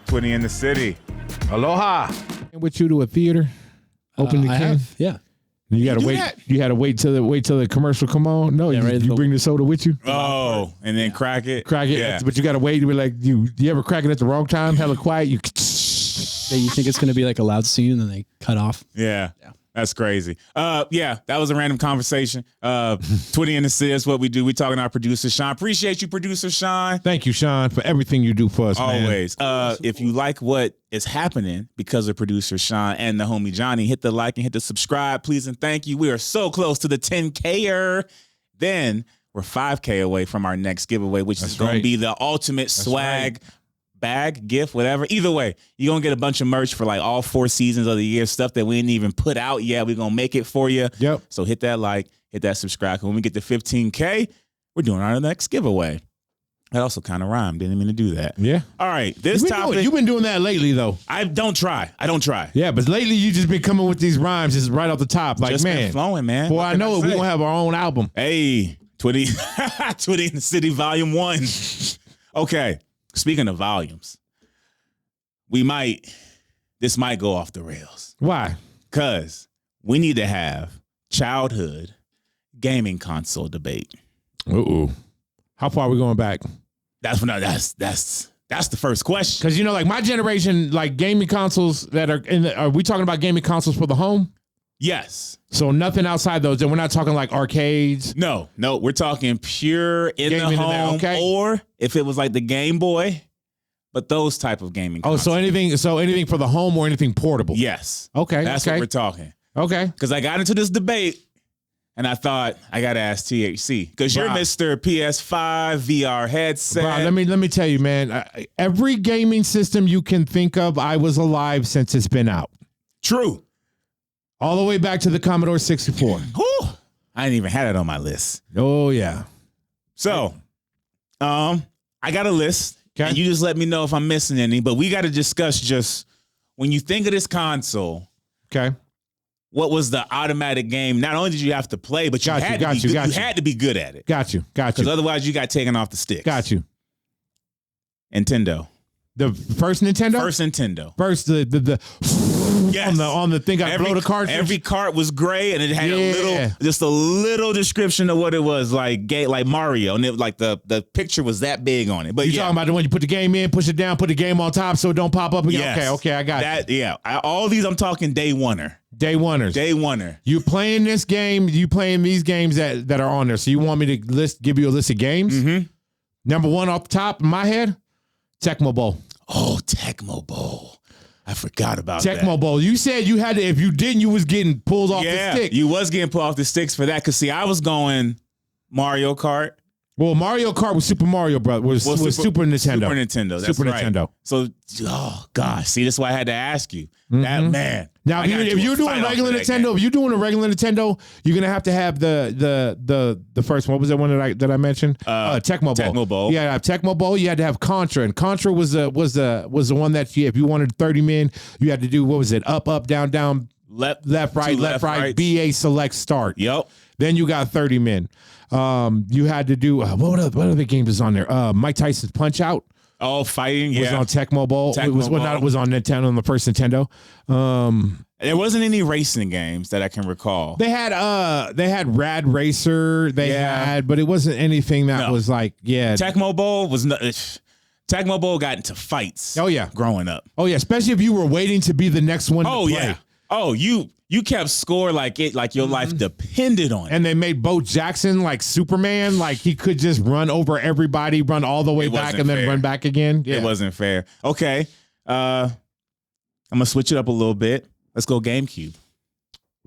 Twitty in the City. Aloha. With you to a theater, open the can. Yeah. You gotta wait. You had to wait till the commercial come on. No, Yeah, you bring the soda with you. Oh, and then crack it. Crack it. Yeah. But you gotta wait. You be like, you ever crack it at the wrong time? Hella quiet. You think it's gonna be like a loud scene, and then they cut off. Yeah. That's crazy. Yeah, that was a random conversation. Twitty in the City is what we do. We talking to our producer, Sean. Appreciate you, producer Sean. Thank you, Sean, for everything you do for us, Always. If you like what is happening because of producer Sean and the homie Johnny, hit the like and hit the subscribe, please and thank you. We are so close to the 10K-er. Then we're 5K away from our next giveaway, which is going to be the ultimate swag bag, gift, whatever. Either way, you're going to get a bunch of merch for like all 4 seasons of the year, stuff that we didn't even put out yet. We're going to make it for you. Yep. So hit that like, hit that subscribe. When we get to 15K, we're doing our next giveaway. That also kind of rhymed. Didn't mean to do that. Yeah. All right. This topic. You've been doing that lately, though. I don't try. Yeah, but lately you just been coming with these rhymes just right off the top. Like, just man. been flowing, man. Boy, I know it. We're going to have our own album. Hey, Twitty. Twitty in the City, Volume 1. Okay. Speaking of volumes. This might go off the rails. Why? Because we need to have childhood gaming console debate. Uh-oh. How far are we going back? That's the first question. Because, like my generation, like gaming consoles that are we talking about gaming consoles for the home? Yes. So nothing outside those. And we're not talking like arcades. No, we're talking pure in the home. Or if it was like the Game Boy. But those type of gaming consoles. So anything for the home or anything portable? Yes. Okay. That's what we're talking. Okay. Because I got into this debate and I thought I gotta ask THC. Because you're Mr. PS5 VR headset. Bro, let me tell you, man. Every gaming system you can think of, I was alive since it's been out. True. All the way back to the Commodore 64. Whew. I didn't even have it on my list. Oh yeah. So, I got a list. Okay. And you just let me know if I'm missing any, but we got to discuss just when you think of this console. Okay. What was the automatic game? Not only did you have to play, but you had to be good at it. Got you. Because otherwise you got taken off the sticks. Got you. Nintendo. The first Nintendo? First Nintendo. First the yes. on the thing I blow the cartridge. Every cart was gray and it had a little description of what it was, like Mario, and it like the picture was that big on it. But you talking about the one you put the game in, push it down, put the game on top so it don't pop up again. Yes. Okay, I got that. Yeah, all these I'm talking day oneer. Day oneer. You playing this game? You playing these games that are on there? So you want me to give you a list of games? Mm-hmm. Number one off the top in my head, Tecmo Bowl. Oh, Tecmo Bowl. I forgot about that. Tecmo Bowl. You said you had to, if you didn't, you was getting pulled off the stick. You was getting pulled off the sticks for that. Because, see, I was going Mario Kart. Well, Mario Kart was Super Mario Brothers. Was Super Nintendo. Super Nintendo. That's Super right. Nintendo. So, oh, gosh. See, that's why I had to ask you. Mm-hmm. That, man. Now, if you're doing regular Nintendo, you're going to have the first one. What was that one that I mentioned? Tecmo Bowl. Tecmo Bowl. Yeah, Tecmo Bowl. You had to have Contra, and Contra was the one that if you wanted 30 men, you had to do, what was it? Up, down, left, right, BA select start. Yep. Then you got 30 men. You had to do what other games is on there? Mike Tyson's Punch Out. Oh, fighting, was on Tecmo Bowl. It was on Nintendo, on the first Nintendo. There wasn't any racing games that I can recall. They had Rad Racer. But it wasn't anything that was like, Tecmo Bowl was not. Tecmo Bowl got into fights. Oh yeah, growing up. Oh yeah, especially if you were waiting to be the next one. Oh to play. Yeah. Oh, you kept score like your life depended on it. And they made Bo Jackson like Superman, like he could just run over everybody, run all the way back, and then run back again. Yeah. It wasn't fair. Okay, I'm gonna switch it up a little bit. Let's go GameCube.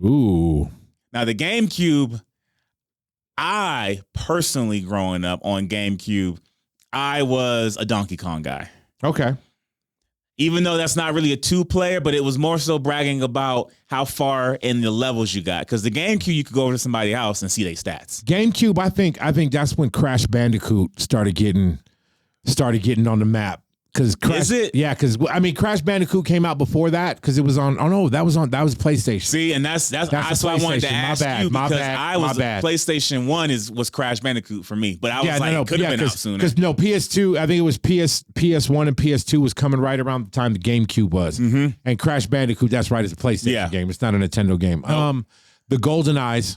Ooh. Now the GameCube, I personally growing up on GameCube, I was a Donkey Kong guy. Okay. Even though that's not really a 2-player, but it was more so bragging about how far in the levels you got. Because the GameCube, you could go over to somebody's house and see their stats. GameCube, I think that's when Crash Bandicoot started getting on the map. Because is it? Yeah, because I mean, Crash Bandicoot came out before that because it was on. Oh no, that was PlayStation. See, and that's why I wanted to ask you because PlayStation 1 was Crash Bandicoot for me, but I was could have been out sooner. Because PS2, I think it was PS1 and PS2 was coming right around the time the GameCube was, and Crash Bandicoot. That's right, it's a PlayStation game. It's not a Nintendo game. Nope. The GoldenEyes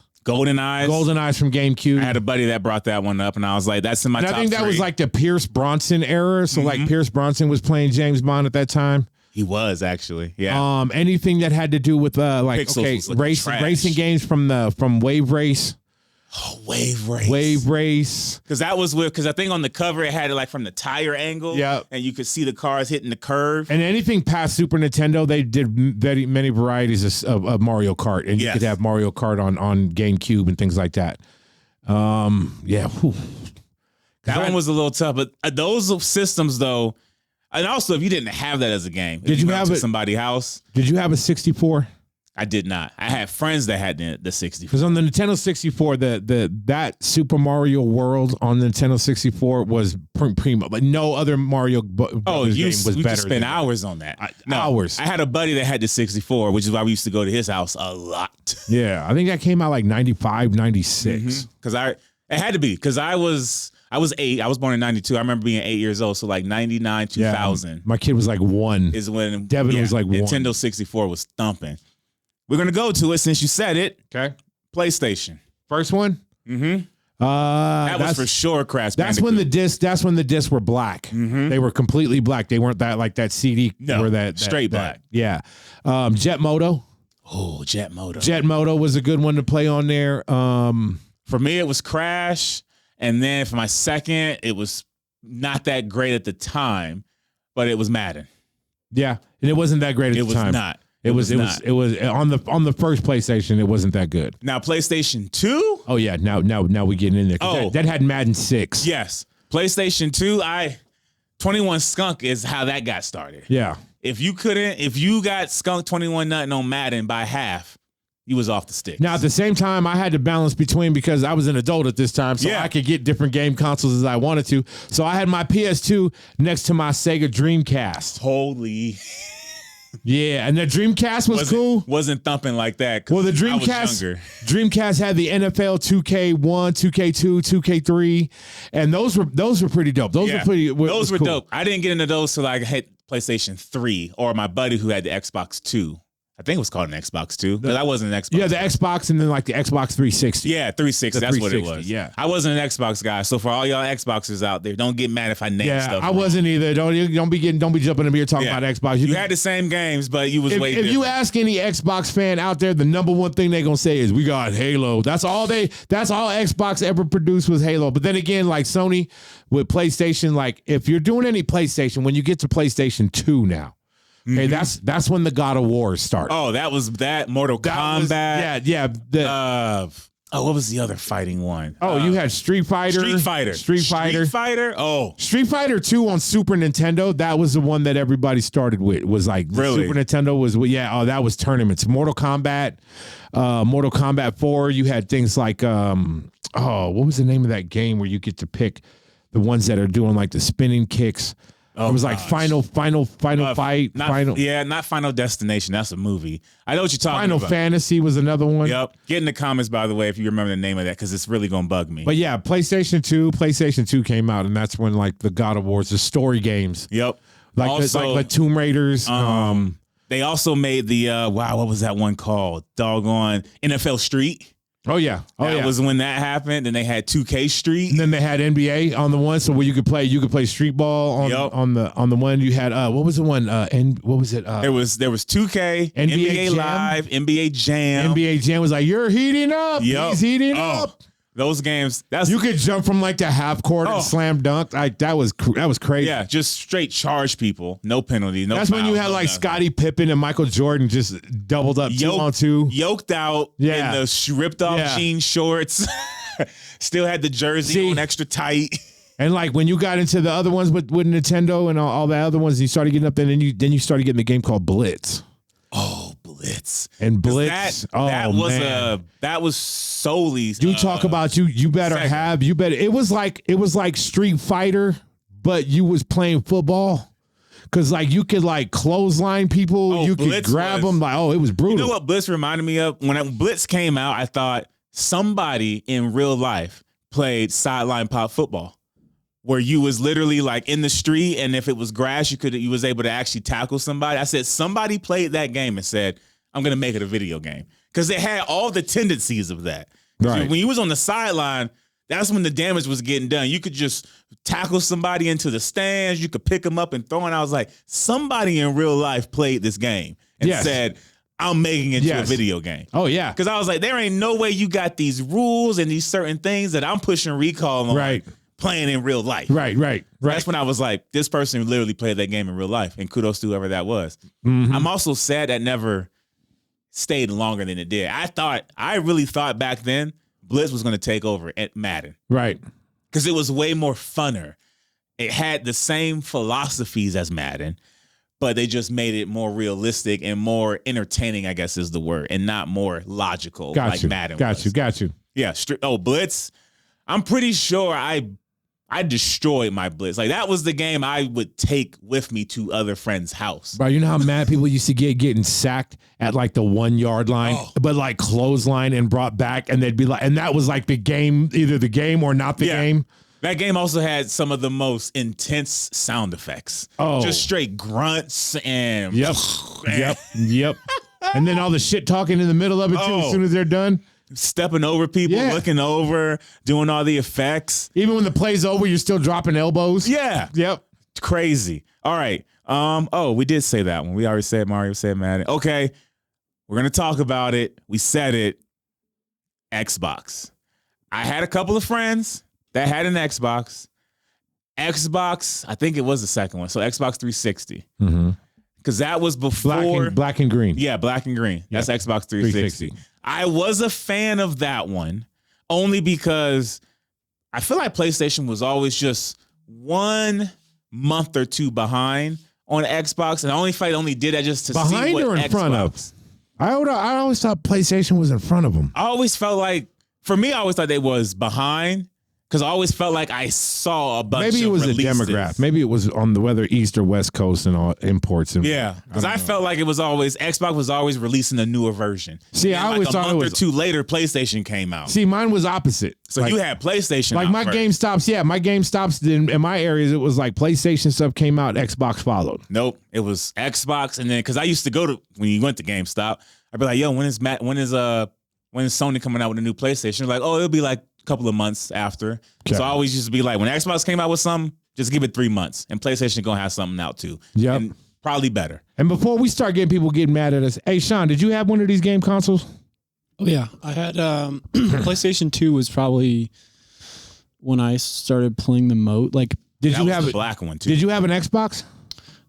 from GameCube. I had a buddy that brought that one up, and I was like, "That's in my top 3." I think that was like the Pierce Bronson era. So like Pierce Bronson was playing James Bond at that time. He was actually, yeah. Anything that had to do with racing games from Wave Race. Oh, Wave Race. Because that was because I think on the cover it had it like from the tire angle. Yeah. And you could see the cars hitting the curve. And anything past Super Nintendo, they did many varieties of Mario Kart. And you could have Mario Kart on GameCube and things like that. Yeah. Whew. That one was a little tough. But those systems, though, and also if you didn't have that as a game, did you have it somebody's house? Did you have a 64? I did not. I had friends that had the 64. Because on the Nintendo 64, that Super Mario World on the Nintendo 64 was primo. Like no other Mario game was better. Spend hours on that. Hours. I had a buddy that had the 64, which is why we used to go to his house a lot. Yeah, I think that came out like 95, 96. Because it had to be because I was 8. I was born in 92. I remember being 8 years old. So like 99, 2000. Yeah, my kid was like 1. Is when Devin was like 1. Nintendo 64 was thumping. We're going to go to it since you said it. Okay. PlayStation. First one? That was for sure Crash Bandicoot. That's when the discs were black. They were completely black. They weren't that like that CD. No, straight black. Yeah. Jet Moto. Oh, Jet Moto. Jet Moto was a good one to play on there. For me, it was Crash. And then for my second, it was not that great at the time, but it was Madden. Yeah. And it wasn't that great at the time. It was not. It was on the first PlayStation. It wasn't that good. Now PlayStation 2. Oh yeah, now we getting in there. That had Madden 6. Yes, PlayStation 2. 21 Skunk is how that got started. Yeah. If you got Skunk 21 nothing on Madden by half, you was off the stick. Now at the same time, I had to balance between because I was an adult at this time, so I could get different game consoles as I wanted to. So I had my PS2 next to my Sega Dreamcast. Holy. Yeah, and the Dreamcast was cool. Wasn't thumping like that. Well, the Dreamcast had the NFL 2K1, 2K2, 2K3, and those were pretty dope. Those were cool. Dope. I didn't get into those till I hit PlayStation 3 or my buddy who had the Xbox 2. I think it was called an Xbox 2, but I wasn't an Xbox. Yeah, the Xbox and then like the Xbox 360. Yeah, 360. That's what it was. Yeah. I wasn't an Xbox guy. So for all y'all Xboxers out there, don't get mad if I name stuff. I wasn't either. Don't be jumping in here talking about Xbox. You had the same games, but you was way different. If you ask any Xbox fan out there, the number one thing they're gonna say is we got Halo. That's all Xbox ever produced was Halo. But then again, like Sony with PlayStation, like if you're doing any PlayStation, when you get to PlayStation 2 now. Okay, that's when the God of War started. Oh, that was Mortal Kombat. What was the other fighting one? You had Street Fighter. Street Fighter. Oh, Street Fighter 2 on Super Nintendo. That was the one that everybody started with. Was like really? Super Nintendo was that was tournaments. Mortal Kombat 4. You had things like what was the name of that game where you get to pick the ones that are doing like the spinning kicks? It was like Final Fight. Not Final Destination. That's a movie. I know what you're talking about. Final Fantasy was another one. Yep. Get in the comments, by the way, if you remember the name of that, because it's really going to bug me. But yeah, PlayStation 2 came out, and that's when like the God of Wars, the story games. Yep. Like the Tomb Raiders. They also made the, what was that one called? Doggone NFL Street. Oh yeah, that was when that happened. And they had 2K Street, and then they had NBA on the one, so where you could play street ball on the one. You had what was the one? And what was it? There was 2K, NBA Live, NBA Jam. NBA Jam was like you're heating up. Yep. He's heating up. Those games, you could jump from like the half court and slam dunk. That was crazy. Yeah, just straight charge people, no penalty, no. That's when you had like Scottie Pippen and Michael Jordan just doubled up 2-on-2, yoked out in the ripped off jean shorts. Still had the jersey on extra tight. And like when you got into the other ones with Nintendo and all the other ones, you started getting up there, and then you started getting the game called Blitz. Oh, Blitz. And Blitz. That was solely. You talk about you better have. It was like Street Fighter, but you was playing football. because like you could like clothesline people, you Blitz could grab them. Like, it was brutal. You know what Blitz reminded me of? When Blitz came out, I thought somebody in real life played sideline pop football, where you was literally like in the street, and if it was grass, you was able to actually tackle somebody. I said somebody played that game and said, I'm gonna make it a video game, because it had all the tendencies of that. Right. When you was on the sideline, that's when the damage was getting done. You could just tackle somebody into the stands. You could pick them up and throw. And I was like, somebody in real life played this game and said, I'm making it into a video game. Oh, yeah. Because I was like, there ain't no way you got these rules and these certain things that I'm pushing recall on playing in real life. Right. That's when I was like, this person literally played that game in real life. And kudos to whoever that was. I'm also sad that never stayed longer than it did. I really thought back then Blitz was going to take over at Madden. Right. Because it was way more funner. It had the same philosophies as Madden, but they just made it more realistic and more entertaining, I guess is the word, and not more logical like Madden was. Got you. Yeah. Blitz. I'm pretty sure I destroyed my Blitz. Like, that was the game I would take with me to other friends' house. Bro, you know how mad people used to get getting sacked at like the 1 yard line, but like clothesline and brought back, and they'd be like, and that was like the game, either the game or not the game. That game also had some of the most intense sound effects. Just straight grunts and Yep. And then all the shit talking in the middle of it too, as soon as they're done. Stepping over people, looking over, doing all the effects. Even when the play's over, you're still dropping elbows. Yeah. Yep. Crazy. All right. We did say that one. We already said Mario, said Madden. Okay. We're going to talk about it. We said it. Xbox. I had a couple of friends that had an Xbox. I think it was the second one. So Xbox 360. Because that was before. Black and green. Yeah, black and green. That's Xbox 360. I was a fan of that one only because I feel like PlayStation was always just 1 month or two behind on Xbox, and I only did that just to see what or in Xbox. Front of. I always thought PlayStation was in front of them. I always felt like, for me, I always thought they was behind. Because I always felt like I saw a bunch of Maybe it was releases. a demographic. Maybe it was on the whether East or West Coast and all imports. And because I felt like it was always, Xbox was always releasing a newer version. See, I always thought it was. A month or two later, PlayStation came out. See, mine was opposite. So you had PlayStation like out my first. GameStops. My GameStops in my areas, it was like PlayStation stuff came out, Xbox followed. Nope, it was Xbox, and then because I used to go to, when you went to GameStop, I'd be like, "Yo, when is Sony coming out with a new PlayStation?" They're like, "Oh, it'll be like a couple of months after." Okay. So I always used to be like, when Xbox came out with something, just give it 3 months, and PlayStation gonna have something out too. Yep. And probably better. And before we start getting people getting mad at us, hey Sean, did you have one of these game consoles? Oh yeah, I had PlayStation 2 was probably when I started playing the mode. Like, Did you have the black one too? Did you have an Xbox?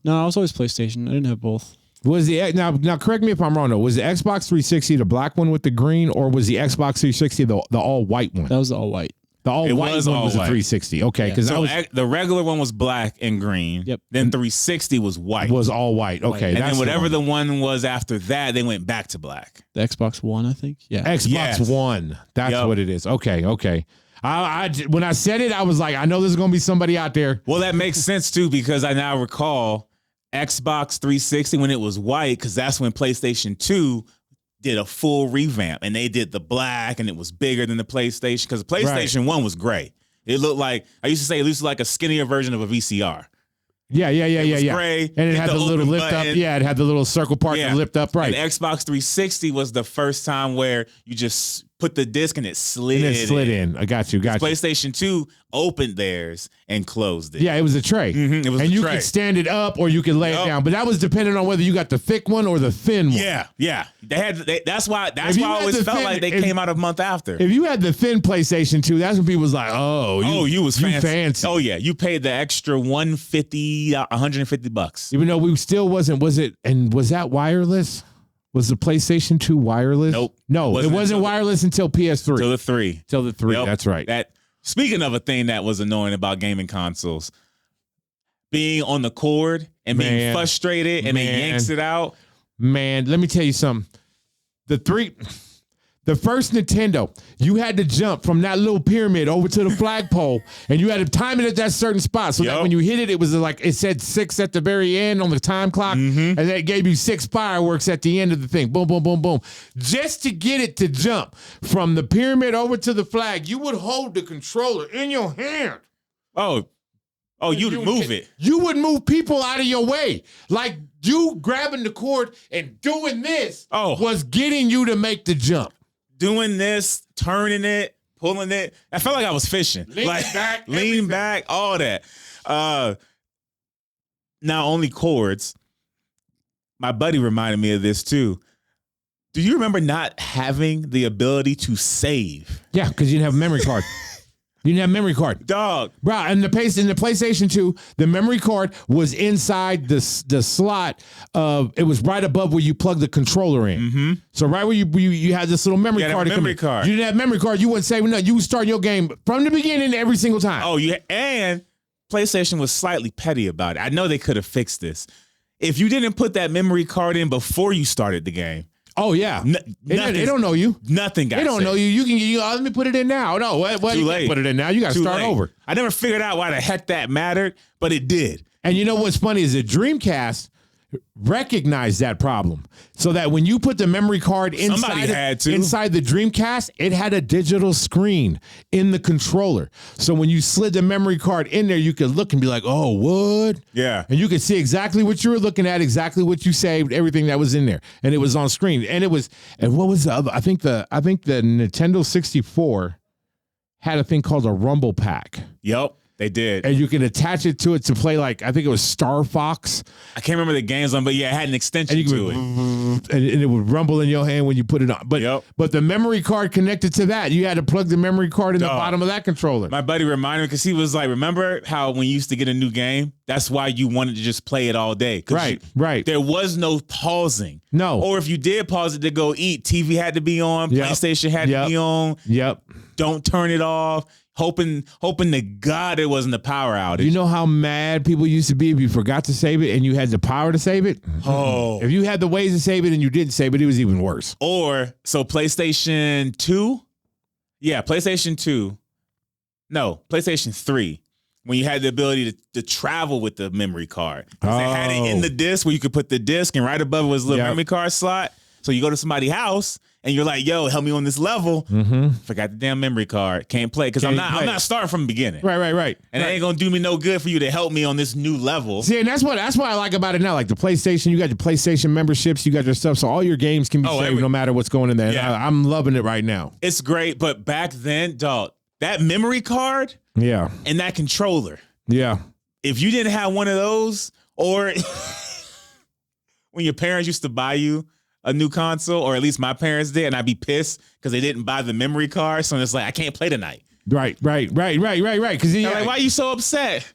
No, I was always PlayStation. I didn't have both. Was the now correct me if I'm wrong though. Was the Xbox 360 the black one with the green, or was the Xbox 360 the all white one? That was all white. The all white was one all was a white. 360. Okay, because the regular one was black and green. Yep. Then 360 was white. Was all white. Okay, and that's then whatever the one was after that, they went back to black. The Xbox One, I think. Yeah. Xbox One. That's what it is. Okay. I when I said it, I was like, I know there's gonna be somebody out there. Well, that makes sense too, because I now recall Xbox 360 when it was white, because that's when PlayStation 2 did a full revamp, and they did the black, and it was bigger than the PlayStation, because the PlayStation 1 was gray. It looked like, I used to say, it looked like a skinnier version of a VCR. Yeah. It was gray, and it had the little open lift button. up. Yeah, it had the little circle part that lift up. Right. And Xbox 360 was the first time where you just put the disc and it slid in. I got you. PlayStation 2 opened theirs and closed it. Yeah, it was a tray. It was and a you tray. could stand it up or you could lay it down. But that was dependent on whether you got the thick one or the thin one. Yeah. That's why I always felt like they came out a month after. If you had the thin PlayStation 2, that's when people was like, you was fancy. Oh yeah, you paid the extra $150. Even though we still wasn't, was that wireless? Was the PlayStation 2 wireless? Nope. No, it wasn't wireless until PS3. Till the 3. Yep. That's right. Speaking of a thing that was annoying about gaming consoles, being on the cord and being frustrated and it yanks it out. Man, let me tell you something. The The first Nintendo, you had to jump from that little pyramid over to the flagpole, and you had to time it at that certain spot. So that when you hit it, it was like it said 6 at the very end on the time clock, and that gave you 6 fireworks at the end of the thing. Boom, boom, boom, boom. Just to get it to jump from the pyramid over to the flag, you would hold the controller in your hand. Oh, you'd move it. You would move people out of your way. Like you grabbing the cord and doing this was getting you to make the jump. Doing this, turning it, pulling it. I felt like I was fishing. Lean back, all that. Now only chords. My buddy reminded me of this too. Do you remember not having the ability to save? Yeah, because you didn't have a memory card. You didn't have a memory card. Dog. Bro, and in the PlayStation 2, the memory card was inside the slot of, it was right above where you plug the controller in. Mm-hmm. So right where you had this little memory card. Memory card. You didn't have a memory card, you wouldn't save nothing. You would start your game from the beginning every single time. Oh, yeah. And PlayStation was slightly petty about it. I know they could have fixed this. If you didn't put that memory card in before you started the game. Oh, yeah. They don't know you. Nothing got They don't saved. know you. You can let me put it in now. No, what Too you late. can't put it in now. You got to start over. I never figured out why the heck that mattered, but it did. And you know what's funny is the Dreamcast recognized that problem. So that when you put the memory card inside the Dreamcast, it had a digital screen in the controller. So when you slid the memory card in there, you could look and be like, oh, what? Yeah. And you could see exactly what you were looking at, exactly what you saved, everything that was in there. And it was on screen. And what was the other? I think the Nintendo 64 had a thing called a Rumble Pack. Yep. They did. And you can attach it to play like, I think it was Star Fox. I can't remember the games on, but yeah, it had an extension to it. And it would rumble in your hand when you put it on. But the memory card connected to that, you had to plug the memory card in the bottom of that controller. My buddy reminded me because he was like, remember how when you used to get a new game, that's why you wanted to just play it all day. Right. There was no pausing. No. Or if you did pause it to go eat, TV had to be on, PlayStation had to be on. Yep. Don't turn it off. Hoping to God it wasn't the power outage. You know how mad people used to be if you forgot to save it and you had the power to save it? Oh. If you had the ways to save it and you didn't save it, it was even worse. Or, so PlayStation 2? Yeah, PlayStation 2. No, PlayStation 3. When you had the ability to travel with the memory card. They had it in the disc where you could put the disc and right above it was a little memory card slot. So you go to somebody's house and you're like, yo, help me on this level. Mm-hmm. Forgot the damn memory card. Can't play because I'm not starting from the beginning. Right. And it ain't gonna do me no good for you to help me on this new level. See, and that's what I like about it now. Like the PlayStation, you got your PlayStation memberships, you got your stuff, so all your games can be saved no matter what's going in there. Yeah. I'm loving it right now. It's great, but back then, dog, that memory card, and that controller, if you didn't have one of those, or when your parents used to buy you a new console, or at least my parents did, and I'd be pissed because they didn't buy the memory card. So it's like, I can't play tonight. Right. Because like, why are you so upset?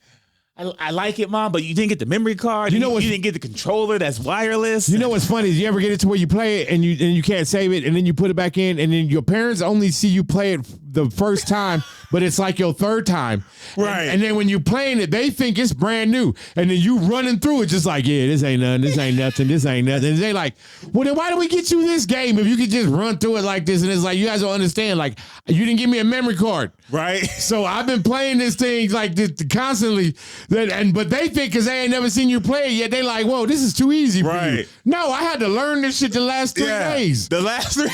I like it, Mom, but you didn't get the memory card. You didn't get the controller that's wireless. You know what's funny is you ever get it to where you play it and you can't save it, and then you put it back in, and then your parents only see you play it the first time, but it's like your third time. Right. And then when you're playing it, they think it's brand new. And then you running through it just like, yeah, this ain't nothing, this ain't nothing, this ain't nothing. And they like, well, then why do we get you this game if you could just run through it like this? And it's like, you guys don't understand. Like, you didn't give me a memory card. Right. So I've been playing this thing like this constantly. But they think because they ain't never seen you play it yet, they like, whoa, this is too easy for you. No, I had to learn this shit the last 3 days. The last 3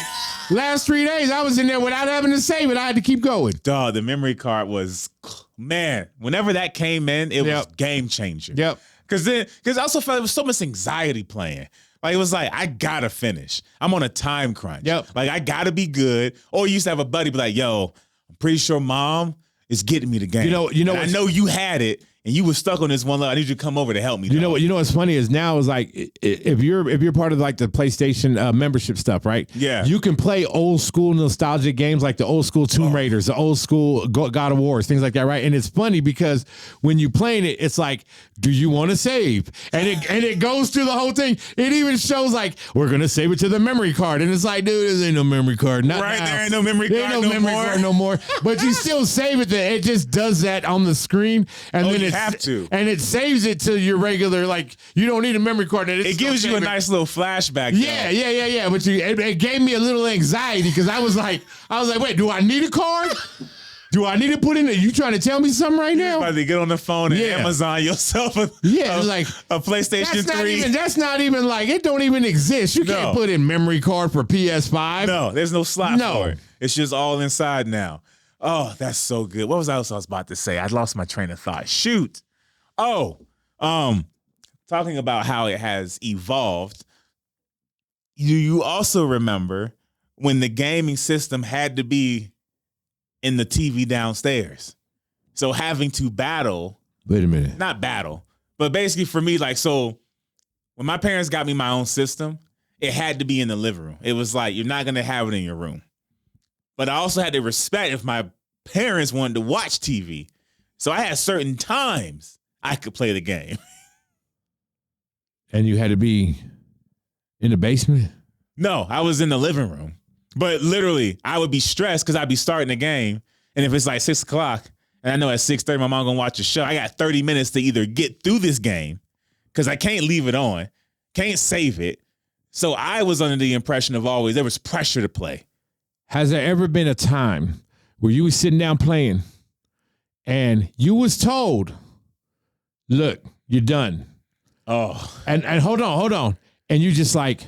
Last 3 days, I was in there without having to save it. I had to keep going. Dog, the memory card was, man, whenever that came in, it was game changer. Yep. Because I also felt there was so much anxiety playing. Like, it was like, I gotta finish. I'm on a time crunch. Yep. Like, I gotta be good. Or you used to have a buddy be like, yo, I'm pretty sure Mom is getting me the game. You know, I know you had it. And you were stuck on this one level. I need you to come over to help me. You know what's funny is now is like if you're part of like the PlayStation membership stuff, right? Yeah. You can play old school nostalgic games like the old school Tomb Raiders, the old school God of Wars, things like that, right? And it's funny because when you playing it, it's like, do you want to save? And it goes through the whole thing. It even shows like we're gonna save it to the memory card, and it's like, dude, there ain't no memory card. Not right, now. there ain't no memory card. There ain't no memory card no more. But you still save it. It just does that on the screen, and then it have to. And it saves it to your regular, like, you don't need a memory card. It gives you a nice little flashback. Yeah. But it gave me a little anxiety because I was like, wait, do I need a card? Do I need to put in it? You trying to tell me something right now? About to get on the phone and Amazon yourself a PlayStation 3. That's not even like, it don't even exist. You can't put in memory card for PS5. No, there's no slot for it. It's just all inside now. Oh, that's so good. What was I about to say? I lost my train of thought. Shoot. Oh, talking about how it has evolved. You also remember when the gaming system had to be in the TV downstairs. So having to battle. Wait a minute. Not battle, but basically for me, like, so when my parents got me my own system, it had to be in the living room. It was like, you're not going to have it in your room. But I also had to respect if my parents wanted to watch TV. So I had certain times I could play the game. And you had to be in the basement? No, I was in the living room. But literally, I would be stressed because I'd be starting the game. And if it's like 6 o'clock, and I know at 6:30 my mom gonna watch a show, I got 30 minutes to either get through this game because I can't leave it on, can't save it. So I was under the impression of always there was pressure to play. Has there ever been a time where you was sitting down playing and you was told, look, you're done. Oh. And hold on. And you just like,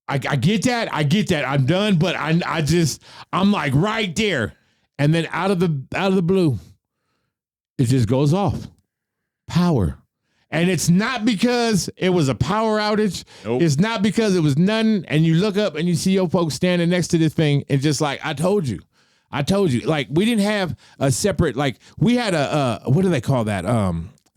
I get that. I'm done, but I'm like right there. And then out of the blue, it just goes off. Power. And it's not because it was a power outage. Nope. It's not because it was nothing. And you look up and you see your folks standing next to this thing and just like, I told you. Like, we didn't have a separate, like, we had a what do they call that?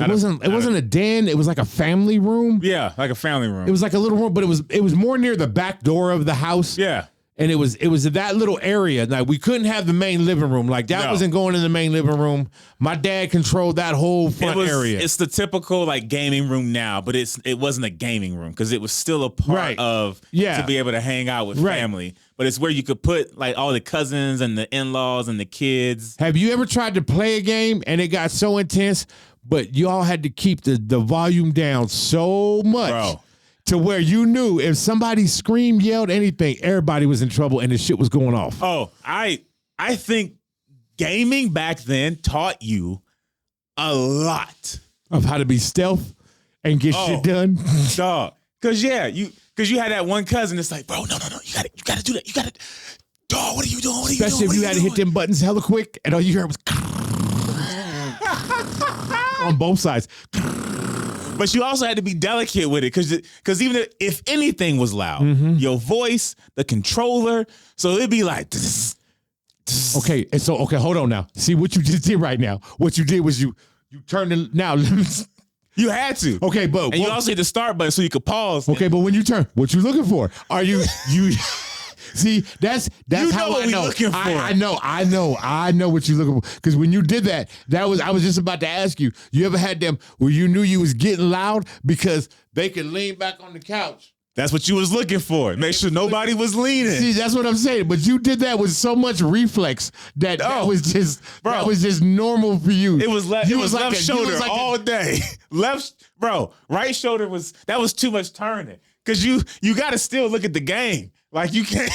It wasn't a den. It was like a family room. Yeah, like a family room. It was like a little room, but it was more near the back door of the house. Yeah. And it was that little area. Like, we couldn't have the main living room. Like, that wasn't going in the main living room. My dad controlled that whole front area. It's the typical like gaming room now, but it wasn't a gaming room because it was still a part of to be able to hang out with family. But it's where you could put like all the cousins and the in-laws and the kids. Have you ever tried to play a game and it got so intense, but you all had to keep the volume down so much to where you knew if somebody screamed, yelled, anything, everybody was in trouble and the shit was going off? Oh, I think gaming back then taught you a lot of how to be stealth and get shit done. Dog. Because you had that one cousin that's like, bro, no, you gotta do that. Dog, what are you doing? Especially if you had to hit them buttons hella quick and all you heard was on both sides. But you also had to be delicate with it because even if anything was loud, your voice, the controller, so it'd be like. Okay, hold on now. See what you just did right now. What you did was you turned it now. You had to. Okay, but you also hit the start button so you could pause. Okay, but when you turn, what you looking for? Are you See, that's how I know. Looking for. I know what you're looking for. Because when you did that I was just about to ask you. You ever had them where you knew you was getting loud because they could lean back on the couch? That's what you was looking for. Make sure nobody was leaning. See, that's what I'm saying. But you did that with so much reflex that was just normal for you. It was left shoulder all day. Right shoulder was too much turning. Cause you gotta still look at the game. Like you can't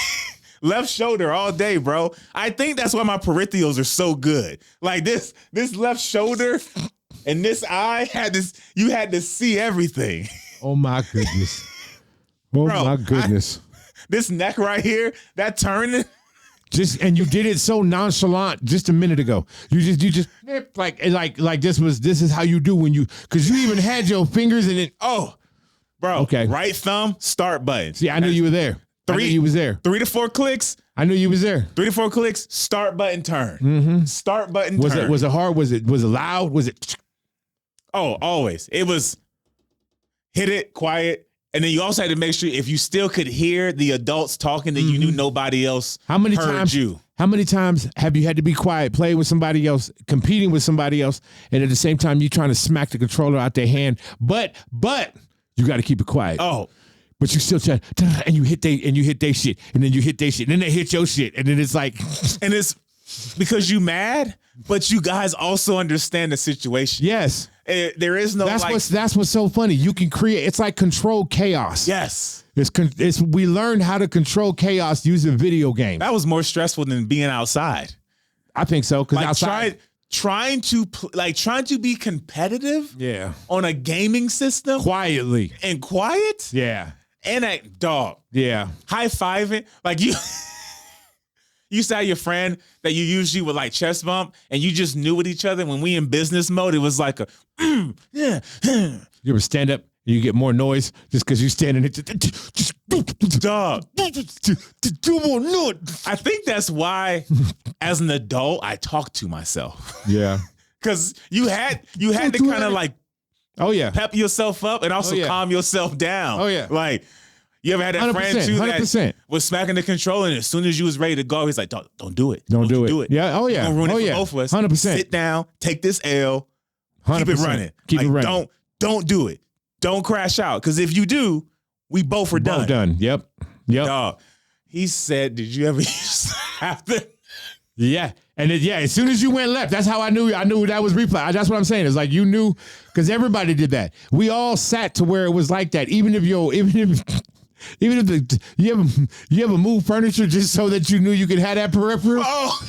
left shoulder all day, bro. I think that's why my peripherals are so good. Like this left shoulder and this eye you had to see everything. Oh my goodness. My goodness. This neck right here, that turning. And you did it so nonchalant just a minute ago. You just like this is how you do when because you even had your fingers in it. Oh, bro. Okay. Right thumb, start button. See, I knew you were there. 3 to 4 clicks. I knew you was there. 3 to 4 clicks, start button, turn. Mm-hmm. Start button, turn. Was it hard? Was it loud? Was it? Oh, always. It was hit it, quiet. And then you also had to make sure if you still could hear the adults talking, that you knew nobody else heard you. How many times have you had to be quiet, playing with somebody else, competing with somebody else, and at the same time you trying to smack the controller out their hand, but you got to keep it quiet. Oh, but you still try, and you hit their shit, and then you hit their shit, and then they hit your shit, and then it's like, and it's because you mad, but you guys also understand the situation. Yes. There is no that's what's so funny. You can create. It's like control chaos. Yes. We learned how to control chaos using video games. That was more stressful than being outside. I think so because Like outside. trying to be competitive. Yeah. On a gaming system Quietly. and quiet. Yeah. And that dog. Yeah. High-fiving. Like you used to have your friend that you usually would like chest bump and you just knew with each other. When we in business mode, it was like a yeah. You ever stand up, you get more noise just because you're standing there. Dog. Two more nuts. I think that's why as an adult I talk to myself. Yeah. Cause you had to kind of like Oh yeah. pep yourself up and also calm yourself down. Oh, yeah. Like you ever had that friend too 100%. that was smacking the controller and as soon as you was ready to go, he's like, don't do it. Don't do you it. Yeah. Oh yeah. You're gonna ruin Oh it for yeah. both of us. 100%. Sit down, take this L, 100%. keep it running. Keep it running. Don't do it. Don't crash out. Cause if you do, we both are done. Both done. Yep. Dog. He said, did you ever used to have to? Yeah. And as soon as you went left, that's how I knew that was replay. That's what I'm saying. It's like you knew because everybody did that. We all sat to where it was like that. Even if you ever move furniture just so that you knew you could have that peripheral. Oh,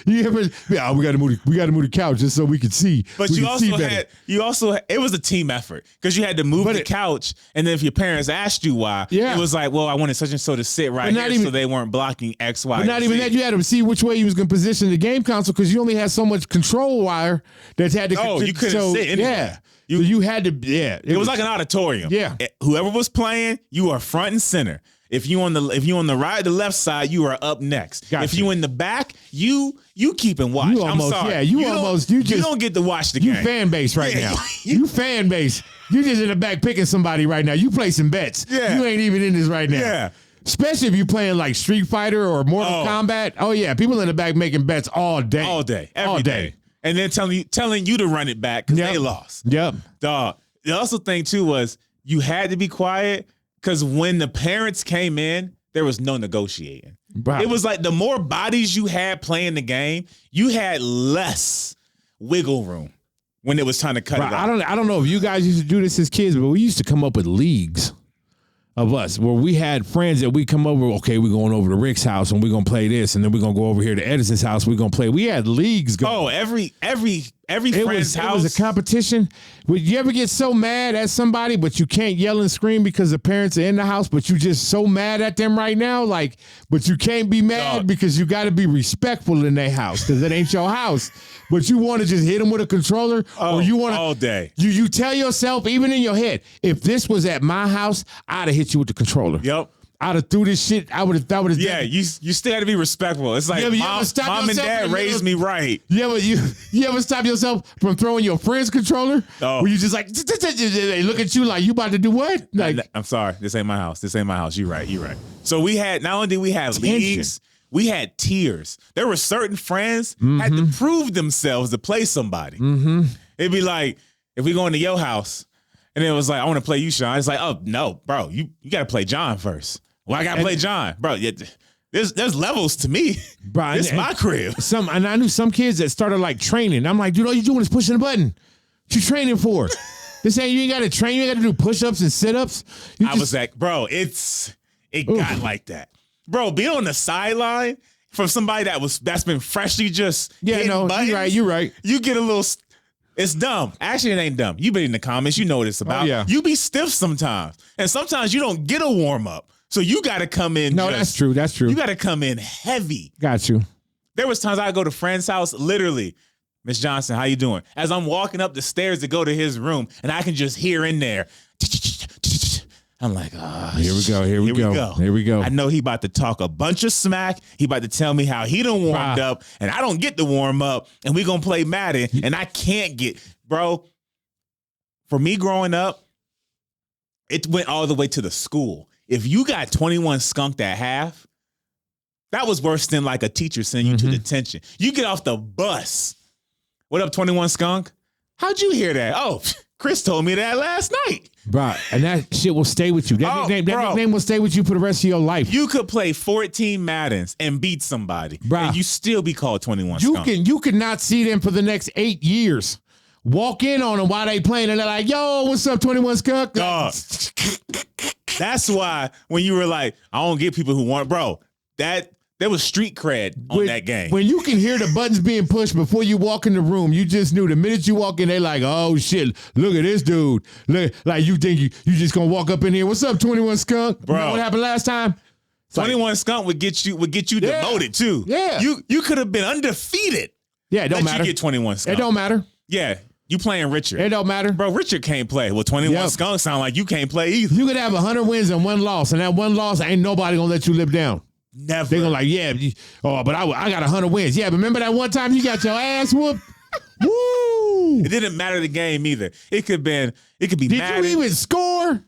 we gotta move the couch just so we could see. but it was a team effort because you had to move the couch, and then if your parents asked you why, it was like, well, I wanted such and so to sit right here, so they weren't blocking X, Y. But not even that, you had to see which way you was gonna position the game console because you only had so much control wire that had to. Oh, you couldn't sit anywhere. Yeah. So you had to, It was like an auditorium. Yeah. Whoever was playing, you are front and center. If you on the right, the left side, you are up next. Gotcha. If you in the back, you keeping watch. I'm sorry. Yeah, you don't get to watch the game. You fan base right now. You fan base. You just in the back picking somebody right now. You placing bets. Yeah. You ain't even in this right now. Yeah. Especially if you playing like Street Fighter or Mortal Kombat. Oh yeah, people in the back making bets all day. All day. Every day. And then telling you to run it back because they lost. Yep. Dog. The also thing too was you had to be quiet because when the parents came in, there was no negotiating. Wow. It was like the more bodies you had playing the game, you had less wiggle room when it was time to cut it off. I don't know if you guys used to do this as kids, but we used to come up with leagues of us where we had friends that we come over. Okay, we're going over to Rick's house and we're gonna play this, and then we're gonna go over here to Edison's house. We're gonna play. We had leagues going. Oh, every friend's house. It was a competition. Would you ever get so mad at somebody, but you can't yell and scream because the parents are in the house, but you just so mad at them right now, like, but you can't be mad because you got to be respectful in their house because it ain't your house. But you want to just hit them with a controller, or you want to all day. You tell yourself, even in your head, if this was at my house, I'd have hit you with the controller. Yep. I'd have threw this shit. I would have. Yeah, you still had to be respectful. It's like mom and dad raised me right. Yeah, but you ever stop yourself from throwing your friend's controller? Oh. Where you just like they look at you like you about to do what? Like, I'm sorry, this ain't my house. This ain't my house. You're right. So we had not only did we have leagues, we had tiers. There were certain friends had to prove themselves to play somebody. Mm-hmm. It'd be like if we go into your house, and it was like I want to play you, Sean. It's like, oh no, bro, you got to play John first. Well, I gotta play John, bro. There's levels to me. Bro, it's my crib. And I knew some kids that started like training. I'm like, dude, all you doing is pushing the button. What you training for? This ain't you ain't got to train. You ain't got to do push-ups and sit-ups. Was like, bro, it got like that, bro. Being on the sideline from somebody that's been freshly just buttons, you're right. You get a little. It's dumb. Actually, it ain't dumb. You been in the comments. You know what it's about. Yeah. You be stiff sometimes, and sometimes you don't get a warm up. So you got to come in. No, that's true. That's true. You got to come in heavy. Got you. There was times I go to friend's house, literally, Miss Johnson, how you doing? As I'm walking up the stairs to go to his room, and I can just hear in there. I'm like, here we go. Here we go. I know he about to talk a bunch of smack. He about to tell me how he done warmed up, and I don't get to warm up, and we gonna play Madden, and I can't get, bro. For me growing up, it went all the way to the school. If you got 21 skunked at half, that was worse than like a teacher sending you to detention. You get off the bus. What up, 21 skunk? How'd you hear that? Oh, Chris told me that last night. Bro, and that shit will stay with you. That nickname will stay with you for the rest of your life. You could play 14 Maddens and beat somebody, and you still be called 21 Skunk. You could not see them for the next 8 years. Walk in on them while they playing, and they're like, "Yo, what's up, 21 Skunk?" That's why when you were like, "I don't get people who want," bro, there was street cred on that game. When you can hear the buttons being pushed before you walk in the room, you just knew the minute you walk in, they like, "Oh shit, look at this dude." Look, like you think you just gonna walk up in here, "What's up, 21 Skunk?" Bro, you know what happened last time? 21 Skunk would get you demoted too. Yeah, you could have been undefeated. Yeah, it don't matter. You get 21 Skunk. It don't matter. Yeah. You playing Richard. It don't matter. Bro, Richard can't play. Well, 21 Skunk sound like you can't play either. You could have 100 wins and 1 loss, and that 1 loss ain't nobody gonna let you live down. Never. They're gonna like, yeah, but I got 100 wins. Yeah, but remember that one time you got your ass whooped? Woo! It didn't matter the game either. It could be Did Madden. you even score?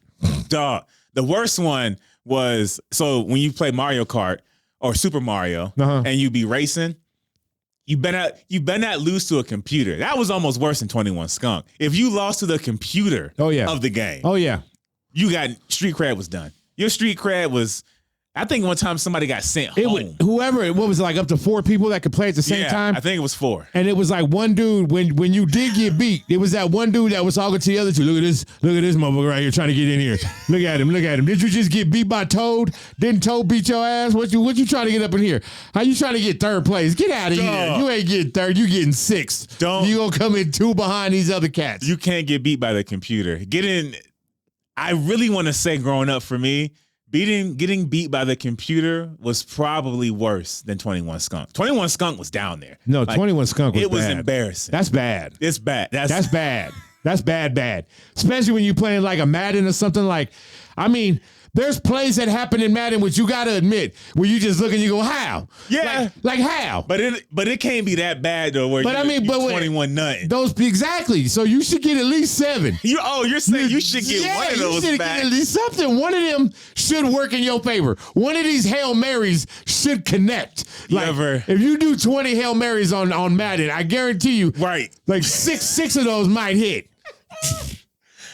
Dog. The worst one was, so when you play Mario Kart or Super Mario and you be racing, you better not lose to a computer. That was almost worse than 21 Skunk. If you lost to the computer of the game, you got street cred was done. Your street cred was, I think one time somebody got sent home. What was it, like up to 4 people that could play at the same time? I think it was 4. And it was like one dude, when you did get beat, it was that one dude that was talking to the other 2. Look at this motherfucker right here trying to get in here. Look at him. Did you just get beat by Toad? Didn't Toad beat your ass? What you trying to get up in here? How you trying to get 3rd place? Get out of here. You ain't getting 3rd, you getting 6th. You gonna come in 2 behind these other cats. You can't get beat by the computer. I really want to say growing up for me, getting beat by the computer was probably worse than 21 Skunk. 21 Skunk was down there. No, 21 Skunk was bad. It was embarrassing. That's bad. It's bad. That's bad. That's bad. Especially when you're playing like a Madden or something like, I mean, there's plays that happen in Madden which you got to admit, where you just look and you go, how? Yeah. Like how? But it can't be that bad though, where you're 21 nothing. Exactly. So you should get at least 7. You're saying you should get one of those you back. Get at least something. One of them should work in your favor. One of these Hail Marys should connect. If you do 20 Hail Marys on Madden, I guarantee you, like six of those might hit.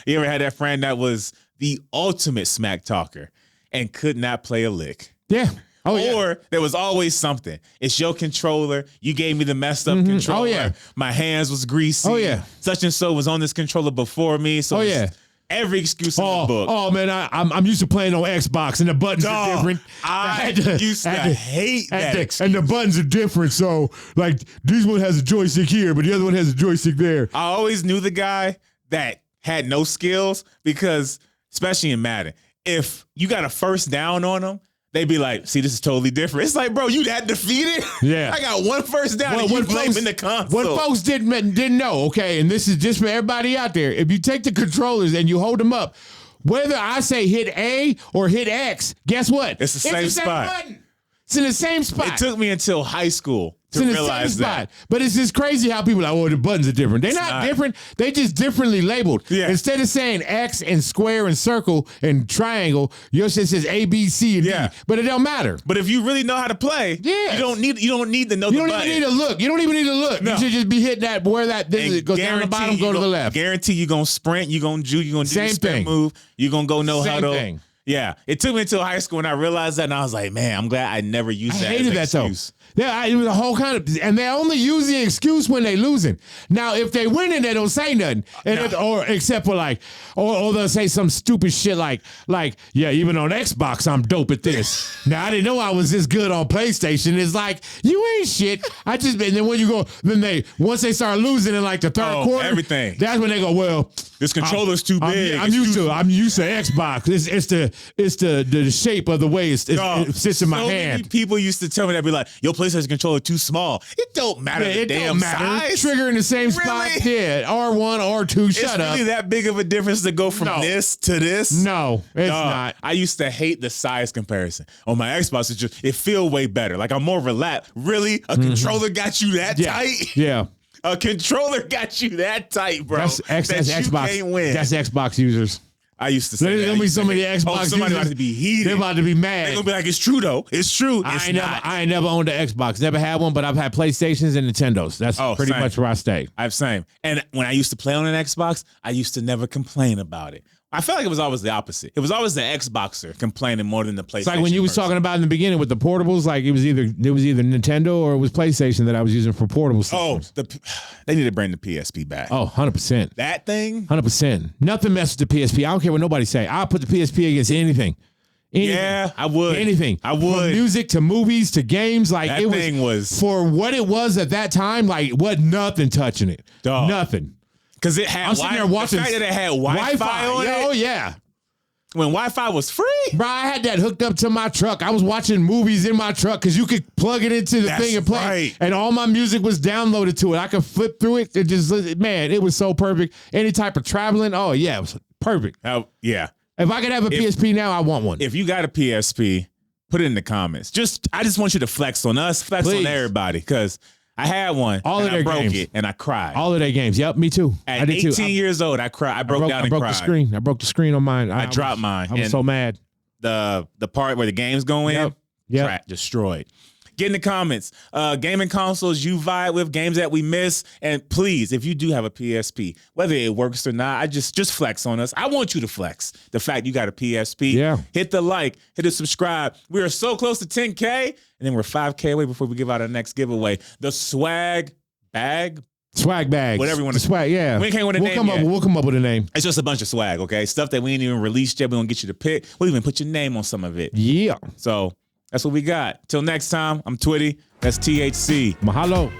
You ever had that friend that was the ultimate smack talker and could not play a lick? Yeah. Or there was always something. It's your controller. You gave me the messed up controller. Oh, yeah. My hands was greasy. Oh, yeah. Such and so was on this controller before me. So every excuse in the book. Oh, man, I'm used to playing on Xbox, and the buttons are different. I used to hate that. And the buttons are different. So, like, this one has a joystick here, but the other one has a joystick there. I always knew the guy that had no skills because, especially in Madden, if you got a first down on them, they'd be like, see, this is totally different. It's like, bro, you that defeated? Yeah. I got 1 first down and you blaming the console. What folks didn't know, okay, and this is just for everybody out there, if you take the controllers and you hold them up, whether I say hit A or hit X, guess what? It's the same spot. Button. It's in the same spot. It took me until high school to realize that. But it's just crazy how people are like, oh, the buttons are different. They're not different. They just differently labeled. Yeah. Instead of saying X and square and circle and triangle, your shit says A, B, C, and D. But it don't matter. But if you really know how to play, you don't need to know the button. You don't even need to look. You don't even need to look. No. You should just be hitting that where that goes down the bottom, go to the left. Guarantee you're going to sprint, you're going to juke, you're going to do the spin move, you're going to go know how to. Same thing. Yeah, it took me until high school and I realized that, and I was like, man, I'm glad I never used that. I hated that excuse. Yeah, it was a whole kind of, and they only use the excuse when they losing. Now, if they winning, they don't say nothing, or except for like, or they'll say some stupid shit like, yeah, even on Xbox, I'm dope at this. Now, I didn't know I was this good on PlayStation. It's like, you ain't shit. And then when you go, once they start losing in like the third quarter, everything. That's when they go, well, this controller's too big. I'm used to Xbox. It's the shape of the way it sits in my hand. Many people used to tell me that, be like, your PlayStation controller too small. It don't matter the damn size. Trigger in the same spot. Yeah, R1, R2. Shut up. It's really that big of a difference to go from this to this? No, it's not. I used to hate the size comparison. On my Xbox, it feel way better. Like I'm more relaxed. Really? A controller got you that tight? Yeah. A controller got you that tight, bro. That's Xbox. Can't win. That's Xbox users. I used to say there's gonna be some of the Xbox somebody users, about to be heated. They're about to be mad. They're gonna be like, it's true though. It's true. I ain't never owned an Xbox. Never had one, but I've had PlayStations and Nintendos. That's pretty much where I stay. I've same. And when I used to play on an Xbox, I used to never complain about it. I felt like it was always the opposite. It was always the Xboxer complaining more than the PlayStation. It's like when you was person. talking about in the beginning with the portables, like it was either Nintendo or it was PlayStation that I was using for portable systems. They need to bring the PSP back. Oh, 100%. That thing? 100%. Nothing messes with the PSP. I don't care what nobody say. I'll put the PSP against anything. Yeah, I would. Anything. I would. From music to movies to games. Like That thing was for what it was at that time, like wasn't nothing touching it. Dog. Nothing. Because it had I'm sitting there watching the fact that it had Wi-Fi on it. Oh, yeah. When Wi-Fi was free. Bro, I had that hooked up to my truck. I was watching movies in my truck because you could plug it into the thing and play. Right. And all my music was downloaded to it. I could flip through it. It just, man, it was so perfect. Any type of traveling, oh, yeah, it was perfect. Yeah. If I could have a PSP now, I want one. If you got a PSP, put it in the comments. I just want you to flex on us, flex Please. on everybody, because I had one. All of their I broke games. it and I cried. All of their games. Yep, me too. At I did 18 too. years old, I cried. I broke down and cried. The screen. I broke the screen on mine. I dropped mine. I was And so mad. The part where the games go in, Yep. destroyed. Get in the comments. Gaming consoles you vibe with, games that we miss. And please, if you do have a PSP, whether it works or not, I just flex on us. I want you to flex the fact you got a PSP. Yeah. Hit the like, hit the subscribe. We are so close to 10K, and then we're 5K away before we give out our next giveaway. The swag bag. Swag bags. Whatever you want to swag, yeah. We ain't came with a name yet. We'll come up with a name. It's just a bunch of swag, okay? Stuff that we ain't even released yet. We're going to get you to pick. We'll even put your name on some of it. Yeah. So that's what we got. Till next time, I'm Twitty. That's THC. Mahalo.